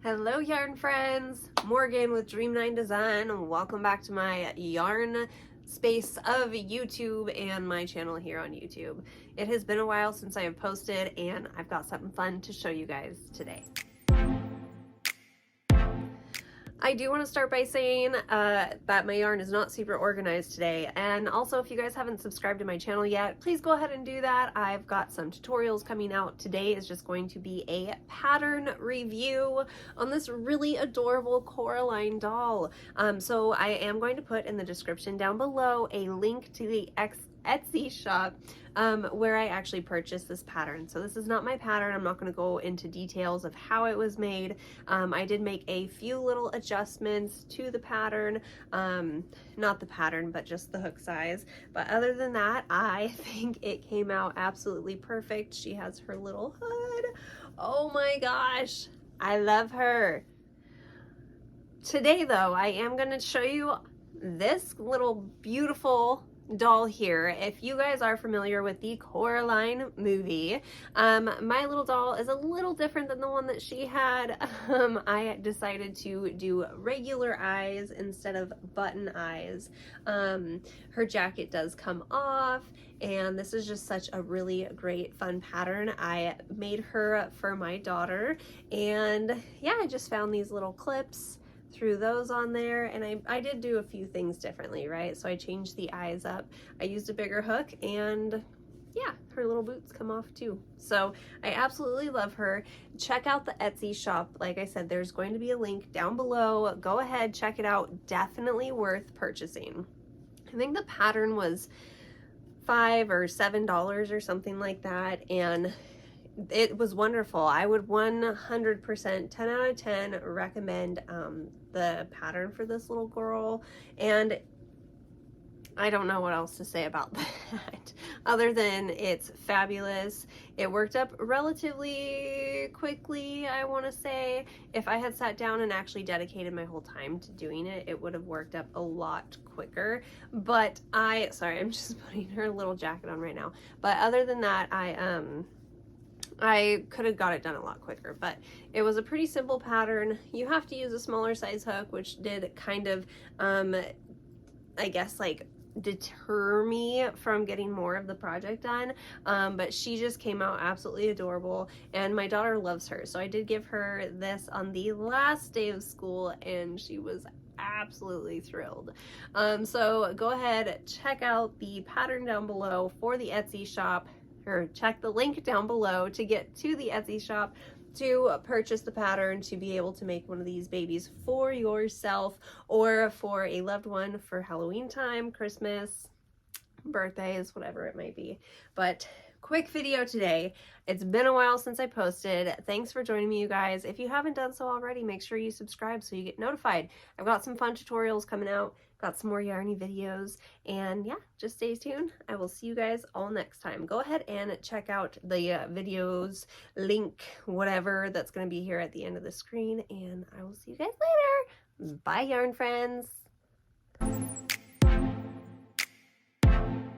Hello yarn friends, Morgan with Dream9 Design. Welcome back to my yarn space of YouTube and my channel here on YouTube. It has been a while since I have posted and I've got something fun to show you guys today. I do want to start by saying that my yarn is not super organized today, and also if you guys haven't subscribed to my channel yet, please go ahead and do that. I've got some tutorials coming out. Today is just going to be a pattern review on this really adorable Coraline doll. So I am going to put in the description down below a link to the Etsy shop where I actually purchased this pattern. So this is not my pattern. I'm not going to go into details of how it was made. I did make a few little adjustments to the pattern, not the pattern, but just the hook size. But other than that, I think it came out absolutely perfect. She has her little hood. Oh my gosh, I love her. Today though, I am going to show you this little beautiful doll here. If you guys are familiar with the Coraline movie, my little doll is a little different than the one that she had. I decided to do regular eyes instead of button eyes. Her jacket does come off, and this is just such a really great fun pattern. I made her for my daughter, and yeah, I just found these little clips, threw those on there, and I did do a few things differently, right? So I changed the eyes up, I used a bigger hook, and yeah, her little boots come off too. So I absolutely love her. Check out the Etsy shop. Like I said, there's going to be a link down below. Go ahead, check it out. Definitely worth purchasing. I think the pattern was $5 or $7 or something like that, and it was wonderful. I would 100%, 10 out of 10 recommend the pattern for this little girl, and I don't know what else to say about that other than it's fabulous. It worked up relatively quickly, I want to say. If I had sat down and actually dedicated my whole time to doing it, it would have worked up a lot quicker. But sorry, I'm just putting her little jacket on right now. But other than that, I could have got it done a lot quicker, but it was a pretty simple pattern. You have to use a smaller size hook, which did kind of, I guess, like deter me from getting more of the project done. But she just came out absolutely adorable, and my daughter loves her. So I did give her this on the last day of school, and she was absolutely thrilled. So go ahead, check out the pattern down below for the Etsy shop, or check the link down below to get to the Etsy shop to purchase the pattern to be able to make one of these babies for yourself or for a loved one for Halloween time, Christmas, birthdays, whatever it might be. But quick video today. It's been a while since I posted. Thanks for joining me, you guys. If you haven't done so already, make sure you subscribe so you get notified. I've got some fun tutorials coming out, got some more yarny videos, and yeah, just stay tuned. I will see you guys all next time. Go ahead and check out the videos, link, whatever that's going to be here at the end of the screen, and I will see you guys later. Bye, yarn friends.